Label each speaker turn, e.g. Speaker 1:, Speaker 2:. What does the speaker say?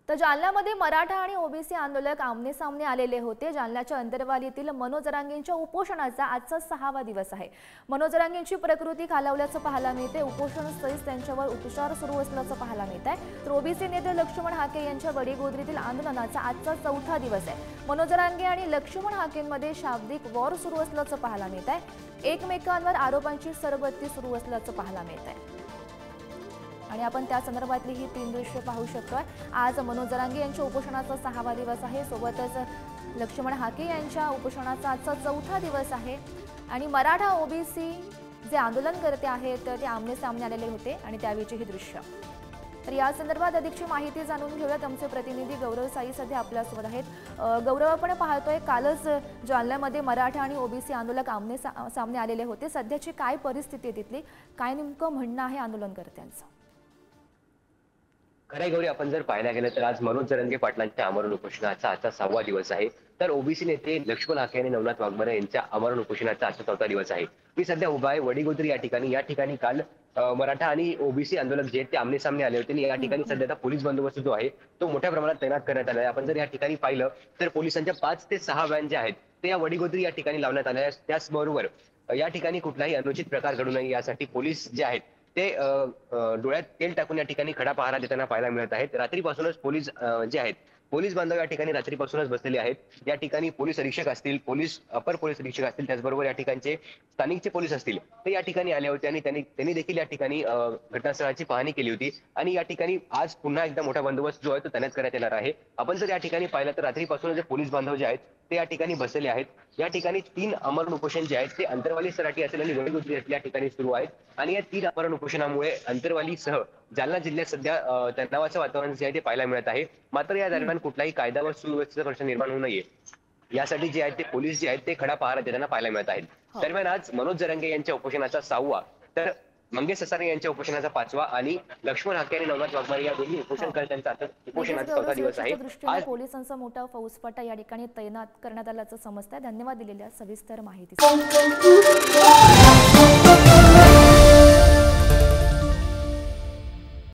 Speaker 1: तर जालन्यामध्ये मराठा आणि ओबीसी आंदोलक आमने सामने आलेले होते। जालन्याच्या अंतरवालीतील मनोज जरांगेंच्या उपोषणाचा आजचा 6वा दिवस आहे। मनोज जरांगेंची प्रकृती खालावल्याचं पाहायला मिळते। उपोषण स्थळीच त्यांच्यावर उपचार सुरू असल्याचं पाहायला मिळत आहे। तर ओबीसी नेते लक्ष्मण हाके यांच्या वडीगोद्रीतील आंदोलनाचा आजचा 4था दिवस आहे। मनोज जरांगे आणि लक्ष्मण हाकेंमध्ये शाब्दिक वॉर सुरू असल्याचं पाहायला मिळत आहे। एकमेकांवर आरोपांची सरबत्ती सुरू असल्याचं पाहायला मिळत आहे आणि आपण त्या संदर्भातली ही 3 दृश्य पाहू शकतोय। आज मनोज जरांगे यांच्या उपोषणाचा 6वा दिवस आहे। सोबतच लक्ष्मण हाके यांच्या उपोषणाचा आजचा 4था दिवस आहे आणि मराठा ओबीसी जे आंदोलन करते आहेत ते आमने सामने आलेले होते आणि त्यावेळीचे हे दृश्य। तर या संदर्भात अधिकची माहिती जाणून घेऊयात। आमचे प्रतिनिधी गौरव साई सध्या आपल्यासोबत आहेत। गौरव, आपण पाहतोय कालच जालन्यामध्ये मराठा आणि ओबीसी आंदोलक आमने सामने आलेले होते। सध्याची काय परिस्थिती आहे तिथली, काय नेमकं म्हणणं आहे आंदोलनकर्त्यांचं?
Speaker 2: खरंय गौरी, आपण जर पाहायला गेलं तर आज मनोज जरांगे पाटलांच्या आमरण उपोषणाचा आजचा 6वा दिवस आहे। तर ओबीसी नेते लक्ष्मण हाके आणि नवनाथ वाघमारे यांच्या आमरण उपोषणाचा आजचा 4था दिवस आहे। मी सध्या उभा आहे वडीगोद्री या ठिकाणी। या ठिकाणी काल मराठा आणि ओबीसी आंदोलक जे ते आमने सामने आले होते। या ठिकाणी सध्या पोलीस बंदोबस्त जो आहे तो मोठ्या प्रमाणात तैनात करण्यात आला आहे। आपण जर या ठिकाणी पाहिलं तर पोलिसांच्या 5 ते 6 व्हॅन जे आहेत ते या वडीगोद्री या ठिकाणी लावण्यात आल्या आहेत। त्याचबरोबर या ठिकाणी कुठलाही अनुचित प्रकार घडू नये यासाठी पोलीस जे आहेत ते डोळ्यात तेल टाकून या ठिकाणी खडा पहारा देताना पाहायला मिळत आहेत। रात्रीपासूनच पोलीस जे आहेत पोलीस बांधव या ठिकाणी रात्रीपासूनच बसलेले आहेत। या ठिकाणी पोलीस अधीक्षक असतील, पोलीस अपर पोलीस अधीक्षक असतील, त्याचबरोबर या ठिकाणचे स्थानिकचे पोलीस असतील ते या ठिकाणी आले होते आणि त्यांनी देखील या ठिकाणी घटनास्थळाची पाहणी केली होती आणि या ठिकाणी आज पुन्हा एकदा मोठा बंदोबस्त जो आहे तो तैनात करण्यात येणार आहे। आपण जर या ठिकाणी पाहिलं तर रात्रीपासून जे पोलीस बांधव जे आहेत ते या ठिकाणी बसलेले आहेत। या ठिकाणी 3 आमरण उपोषण जे आहेत ते अंतरवाली सराटी असेल आणि वडीगोद्री असेल या ठिकाणी सुरू आहेत आणि या 3 आमरण उपोषणामुळे अंतरवालीसह जालना जिल्ह्यात सध्या तणावाचं वातावरण जे आहे ते पाहायला मिळत आहे। मात्र या दरम्यान कुठलाही कायदा व सुव्यवस्थेचा प्रश्न निर्माण होऊ नये यासाठी जे आहेत ते पोलीस जे आहेत ते खडा पहारा देताना पाहायला मिळत आहेत। दरम्यान आज मनोज जरांगे यांच्या उपोषणाचा 6वा, तर मंगेश ससाणे यांच्या उपोषणाचा 5वा आणि लक्ष्मण हाके आणि नवनाथ वाघमारे या दोन्ही उपोषणकर्त्यांचा उपोषणाचा 4था दिवस आहे।
Speaker 1: आज पोलिसांचा मोठा फौजफाटा या ठिकाणी तैनात करण्यात आल्याचं समजतंय। धन्यवाद दिलेल्या सविस्तर माहितीसाठी।